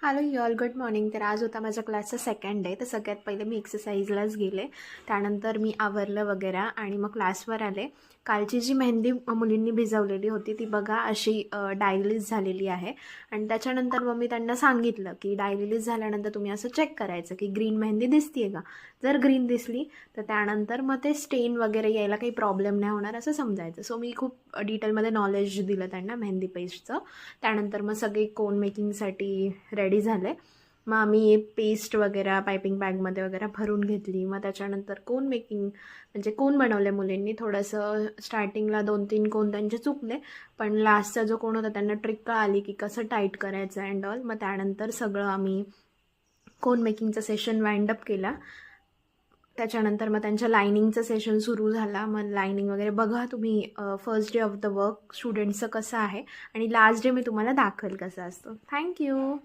Hello you all, good morning. तर आज होता माझ्या क्लासचा सेकंड डे. तर सगळ्यात पहिले मी एक्सरसाइजलाच गेले. त्यानंतर मी आवरलं वगैरे आणि मग क्लासवर आले. कालची जी मेहंदी मुलींनी भिजवलेली होती ती बघा अशी डायलिस झालेली आहे. आणि त्याच्यानंतर मग मी त्यांना सांगितलं की डायलिस झाल्यानंतर तुम्ही असं चेक करायचं की ग्रीन मेहंदी दिसते का. जर ग्रीन दिसली तर त्यानंतर मग ते स्टेन वगैरे यायला काही प्रॉब्लेम नाही होणार असं समजायचं. सो मी खूप डिटेलमध्ये नॉलेज दिलं त्यांना मेहंदी पेस्टचं. त्यानंतर मग सगळे कोन मेकिंगसाठी रेडी झाले. मग आम्ही पेस्ट वगैरे पायपिंग बॅगमध्ये वगैरे भरून घेतली. मग त्याच्यानंतर कोन मेकिंग म्हणजे कोन बनवले मुलींनी. थोडंसं स्टार्टिंगला 2-3 कोन त्यांचे चुकले, पण लास्टचा जो कोन होता त्यांना ट्रिक कळाली की कसं टाईट करायचं अँड ऑल. मग त्यानंतर सगळं आम्ही कोन मेकिंगचं सेशन वाइंड अप केला. त्याच्यानंतर मग त्यांच्या लायनिंगचं सेशन सुरू झाला. मग लायनिंग वगैरे बघा तुम्ही. First day of the work स्टुडंट्सचं कसं आहे आणि लास्ट डे मी तुम्हाला दाखवेल कसं असतं. थँक्यू.